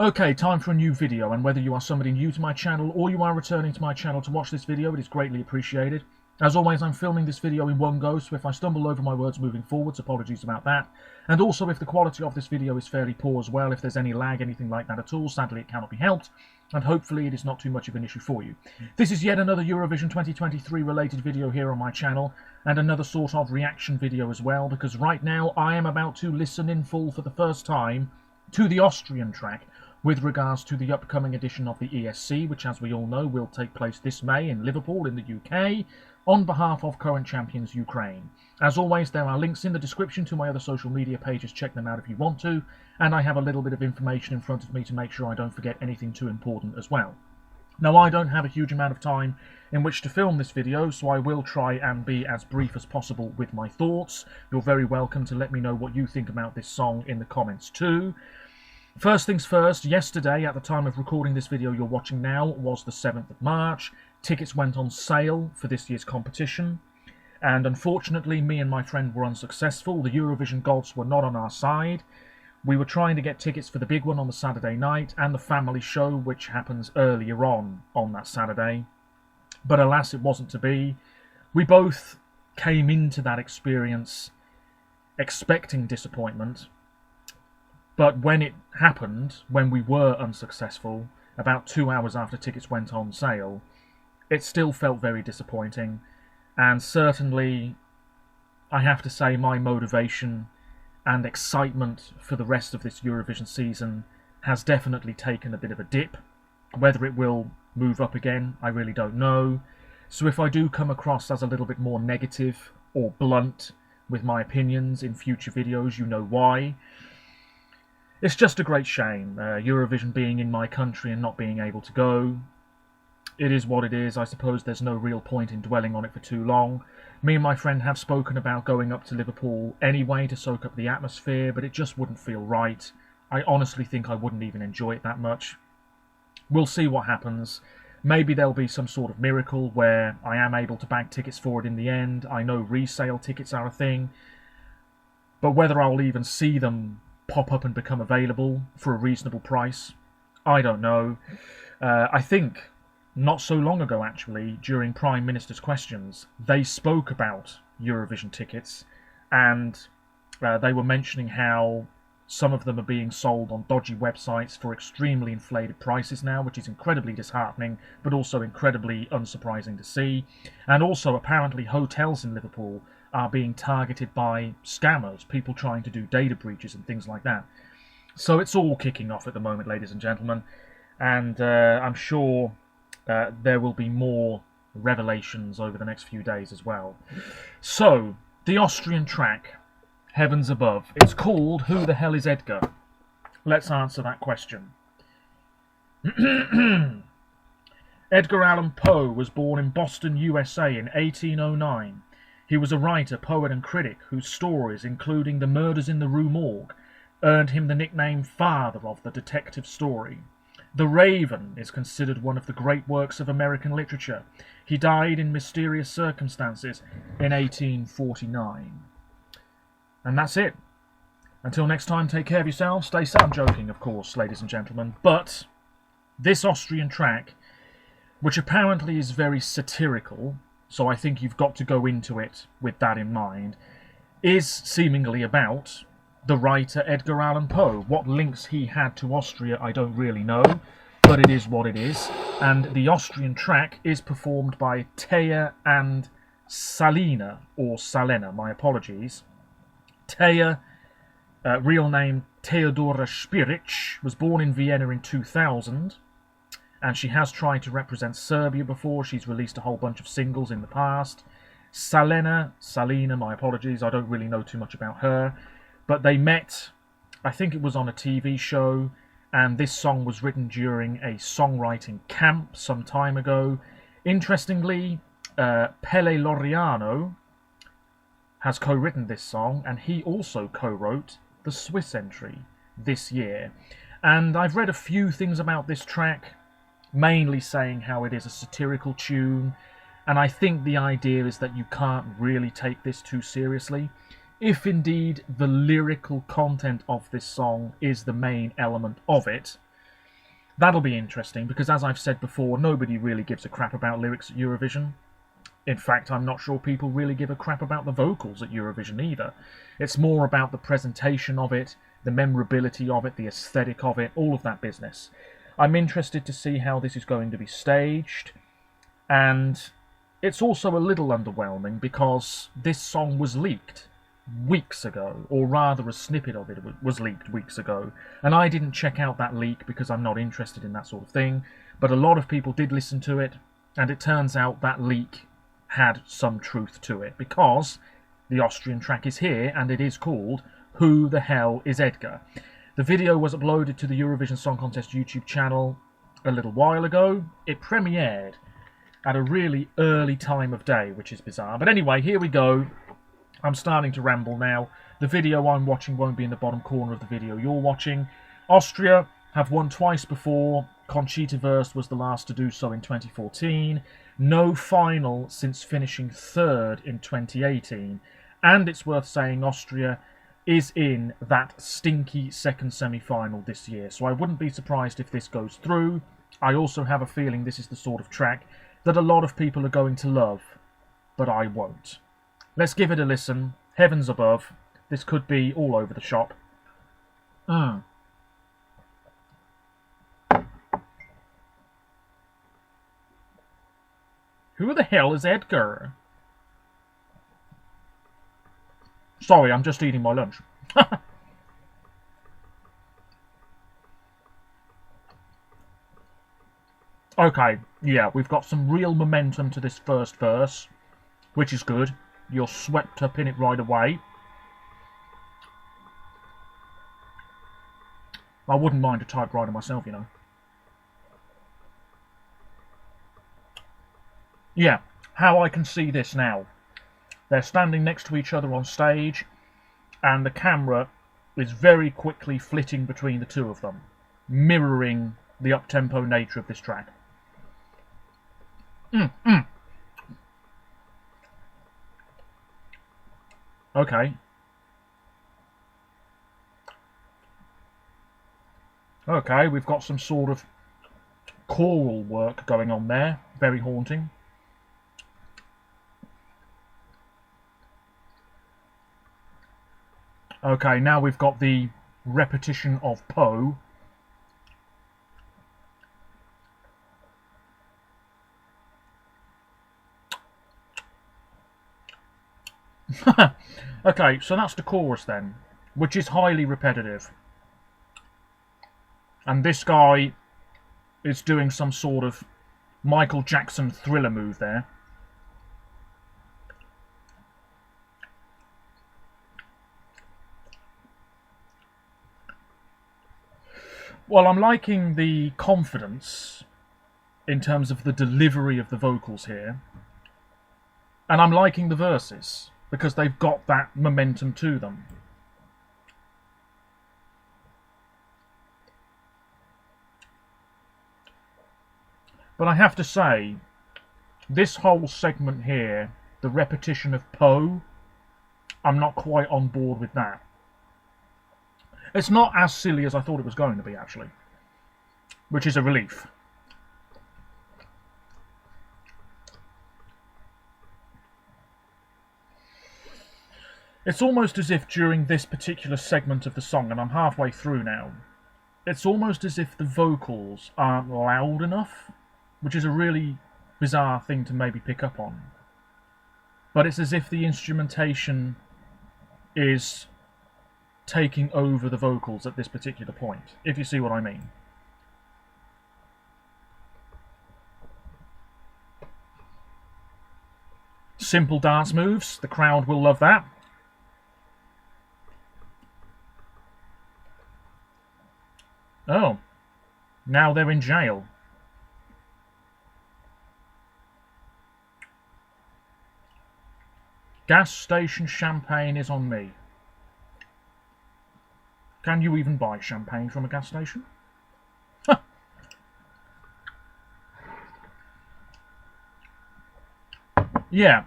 Okay, time for a new video, and whether you are somebody new to my channel or you are returning to my channel to watch this video, it is greatly appreciated. As always, I'm filming this video in one go, so if I stumble over my words moving forwards, apologies about that. And also, if the quality of this video is fairly poor as well, if there's any lag, anything like that at all, sadly it cannot be helped, and hopefully it is not too much of an issue for you. This is yet another Eurovision 2023 related video here on my channel, and another sort of reaction video as well, because right now I am about to listen in full for the first time to the Austrian track with regards to the upcoming edition of the ESC, which, as we all know, will take place this May in Liverpool in the UK, on behalf of current champions Ukraine. As always, there are links in the description to my other social media pages, check them out if you want to, and I have a little bit of information in front of me to make sure I don't forget anything too important as well. Now, I don't have a huge amount of time in which to film this video, so I will try and be as brief as possible with my thoughts. You're very welcome to let me know what you think about this song in the comments too. First things first, yesterday, at the time of recording this video you're watching now, was the 7th of March. Tickets went on sale for this year's competition, and unfortunately me and my friend were unsuccessful. The Eurovision gods were not on our side. We were trying to get tickets for the big one on the Saturday night and the family show, which happens earlier on that Saturday. But alas, it wasn't to be. We both came into that experience expecting disappointment. But when it happened, when we were unsuccessful, about 2 hours after tickets went on sale, it still felt very disappointing, and certainly, I have to say, my motivation and excitement for the rest of this Eurovision season has definitely taken a bit of a dip. Whether it will move up again, I really don't know. So if I do come across as a little bit more negative or blunt with my opinions in future videos, you know why. It's just a great shame, Eurovision being in my country and not being able to go. It is what it is. I suppose there's no real point in dwelling on it for too long. Me and my friend have spoken about going up to Liverpool anyway to soak up the atmosphere, but it just wouldn't feel right. I honestly think I wouldn't even enjoy it that much. We'll see what happens. Maybe there'll be some sort of miracle where I am able to bag tickets for it in the end. I know resale tickets are a thing, but whether I'll even see them pop up and become available for a reasonable price, I don't know. I think not so long ago, actually, during Prime Minister's Questions, they spoke about Eurovision tickets, and they were mentioning how some of them are being sold on dodgy websites for extremely inflated prices now, which is incredibly disheartening, but also incredibly unsurprising to see. And also, apparently, hotels in Liverpool are being targeted by scammers, people trying to do data breaches and things like that. So it's all kicking off at the moment, ladies and gentlemen, and I'm sure there will be more revelations over the next few days as well. So, the Austrian track, Heavens Above. It's called Who the Hell is Edgar? Let's answer that question. Edgar Allan Poe was born in Boston, USA in 1809. He was a writer, poet and critic whose stories, including The Murders in the Rue Morgue, earned him the nickname Father of the Detective Story. The Raven is considered one of the great works of American literature. He died in mysterious circumstances in 1849. And that's it. Until next time, take care of yourselves. Stay safe. I'm joking, of course, ladies and gentlemen. But this Austrian track, which apparently is very satirical, so I think you've got to go into it with that in mind, is seemingly about the writer Edgar Allan Poe. What links he had to Austria, I don't really know, but it is what it is. And the Austrian track is performed by Teya and Salena, or Salena, my apologies. Teya, real name Teodora Špirić, was born in Vienna in 2000. And she has tried to represent Serbia before. She's released a whole bunch of singles in the past. Salena, my apologies, I don't really know too much about her. But they met, I think it was on a TV show, and this song was written during a songwriting camp some time ago. Interestingly, Pele Laureano has co-written this song, and he also co-wrote the Swiss entry this year. And I've read a few things about this track, mainly saying how it is a satirical tune, and I think the idea is that you can't really take this too seriously. if indeed the lyrical content of this song is the main element of it, That'll be interesting, because as I've said before, nobody really gives a crap about lyrics at Eurovision. In fact, I'm not sure people really give a crap about the vocals at Eurovision either. It's more about the presentation of it, the memorability of it, the aesthetic of it, all of that business. I'm interested to see how this is going to be staged, and it's also a little underwhelming because this song was leaked weeks ago, or rather a snippet of it was leaked weeks ago, and I didn't check out that leak because I'm not interested in that sort of thing, but a lot of people did listen to it, and it turns out that leak had some truth to it, because the Austrian track is here, and it is called Who the Hell is Edgar? The video was uploaded to the Eurovision Song Contest YouTube channel a little while ago. It premiered at a really early time of day, which is bizarre, but anyway, here we go. I'm starting to ramble now. The video I'm watching won't be in the bottom corner of the video you're watching. Austria have won twice before. Conchita Wurst was the last to do so in 2014. No final since finishing third in 2018. And it's worth saying Austria is in that stinky second semi-final this year. So I wouldn't be surprised if this goes through. I also have a feeling this is the sort of track that a lot of people are going to love, but I won't. Let's give it a listen. Heavens above. This could be all over the shop. Who the hell is Edgar? Sorry, I'm just eating my lunch. Okay, yeah, we've got some real momentum to this first verse, which is good. You're swept up in it right away. I wouldn't mind a typewriter myself, you know. Yeah, how I can see this now. They're standing next to each other on stage, and the camera is very quickly flitting between the two of them, mirroring the up-tempo nature of this track. Okay. Okay, we've got some sort of choral work going on there. Very haunting. Okay, now we've got the repetition of Poe. Okay, so that's the chorus then, which is highly repetitive. And this guy is doing some sort of Michael Jackson Thriller move there. Well, I'm liking the confidence in terms of the delivery of the vocals here. And I'm liking the verses, because they've got that momentum to them. But I have to say, this whole segment here, the repetition of Poe, I'm not quite on board with that. It's not as silly as I thought it was going to be, actually, which is a relief. It's almost as if during this particular segment of the song, and I'm halfway through now, it's almost as if the vocals aren't loud enough, which is a really bizarre thing to maybe pick up on. But it's as if the instrumentation is taking over the vocals at this particular point, if you see what I mean. Simple dance moves, the crowd will love that. Oh, now they're in jail. Gas station champagne is on me. Can you even buy champagne from a gas station? Huh. Yeah,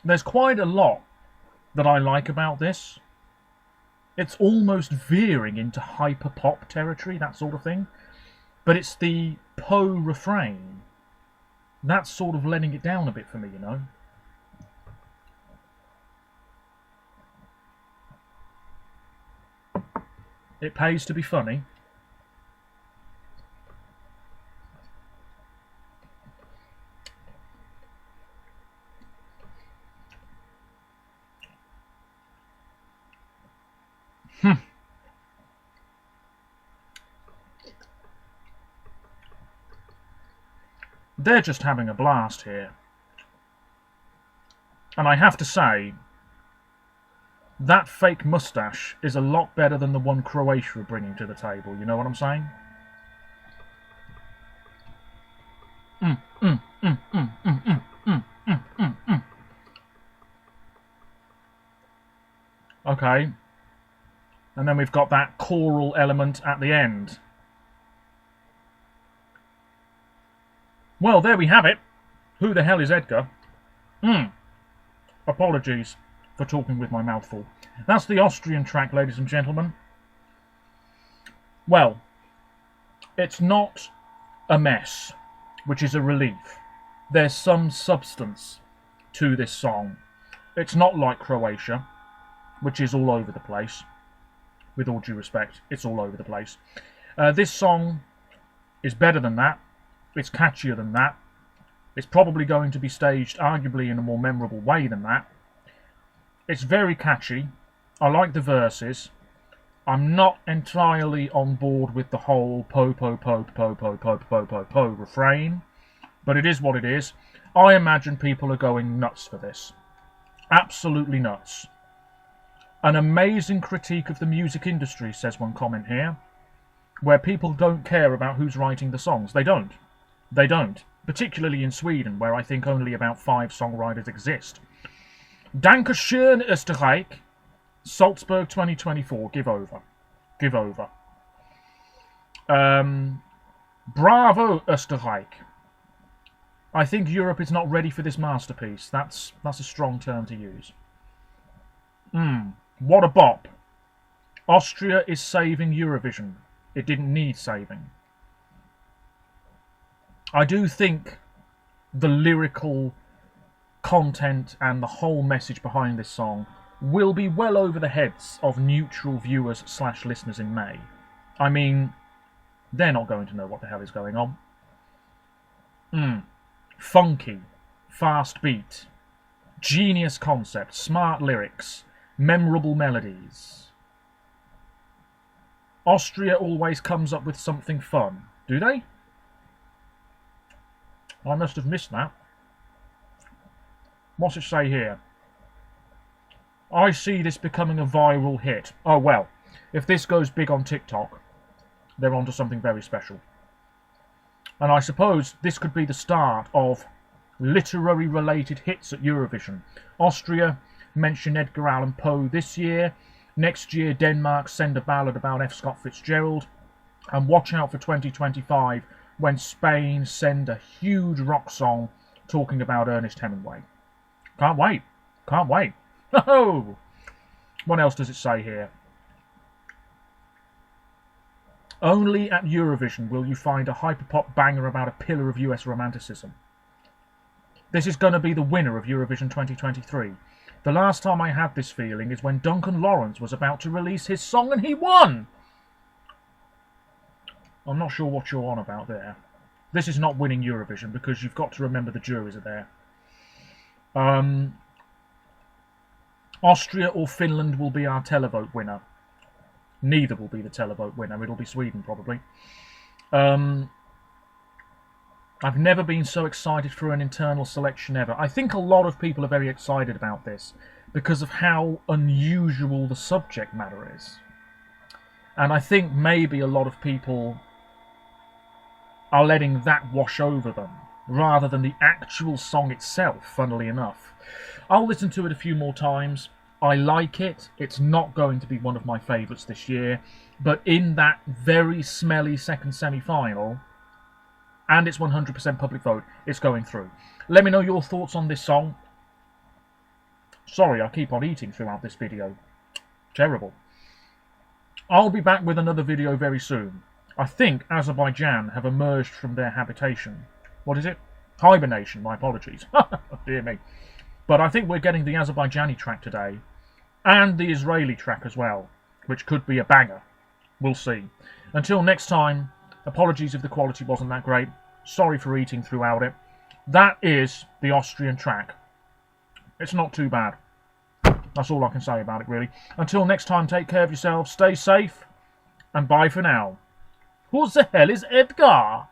there's quite a lot that I like about this. It's almost veering into hyper-pop territory, that sort of thing. But it's the Po refrain that's sort of letting it down a bit for me, you know. It pays to be funny. They're just having a blast here. And I have to say, that fake moustache is a lot better than the one Croatia are bringing to the table. You know what I'm saying? Okay. And then we've got that choral element at the end. Well, there we have it. Who the hell is Edgar? Apologies for talking with my mouth full. That's the Austrian track, ladies and gentlemen. Well, it's not a mess, which is a relief. There's some substance to this song. It's not like Croatia, which is all over the place. With all due respect, it's all over the place. This song is better than that. It's catchier than that. It's probably going to be staged arguably in a more memorable way than that. It's very catchy. I like the verses. I'm not entirely on board with the whole po po po po po po po po po refrain, but it is what it is. I imagine people are going nuts for this. Absolutely nuts. An amazing critique of the music industry, says one comment here, where people don't care about who's writing the songs. They don't. They don't. Particularly in Sweden, where I think only about 5 songwriters exist. Dankeschön, Österreich. Salzburg 2024. Give over. Give over. Bravo, Österreich. I think Europe is not ready for this masterpiece. That's a strong term to use. What a bop. Austria is saving Eurovision. It didn't need saving. I do think the lyrical content and the whole message behind this song will be well over the heads of neutral viewers / listeners in May. I mean, they're not going to know what the hell is going on. Funky, fast beat, genius concept, smart lyrics, memorable melodies. Austria always comes up with something fun, do they? I must have missed that. What's it say here? I see this becoming a viral hit. Oh well, if this goes big on TikTok, they're onto something very special. And I suppose this could be the start of literary related hits at Eurovision. Austria mention Edgar Allan Poe this year. Next year Denmark send a ballad about F. Scott Fitzgerald. And watch out for 2025 when Spain send a huge rock song talking about Ernest Hemingway. Can't wait. Can't wait. Oh! What else does it say here? Only at Eurovision will you find a hyperpop banger about a pillar of US romanticism. This is going to be the winner of Eurovision 2023. The last time I had this feeling is when Duncan Lawrence was about to release his song and he won! I'm not sure what you're on about there. This is not winning Eurovision because you've got to remember the juries are there. Austria or Finland will be our televote winner. Neither will be the televote winner. It'll be Sweden, probably. I've never been so excited for an internal selection ever. I think a lot of people are very excited about this because of how unusual the subject matter is. And I think maybe a lot of people are letting that wash over them rather than the actual song itself, funnily enough. I'll listen to it a few more times. I like it. It's not going to be one of my favourites this year, but in that very smelly second semi-final, and it's 100% public vote, it's going through. Let me know your thoughts on this song. Sorry, I keep on eating throughout this video. Terrible. I'll be back with another video very soon. I think Azerbaijan have emerged from their habitation. What is it? Hibernation, my apologies. Dear me. But I think we're getting the Azerbaijani track today, and the Israeli track as well, which could be a banger. We'll see. Until next time, apologies if the quality wasn't that great. Sorry for eating throughout it. That is the Austrian track. It's not too bad. That's all I can say about it, really. Until next time, take care of yourselves, stay safe, and bye for now. Who the hell is Edgar?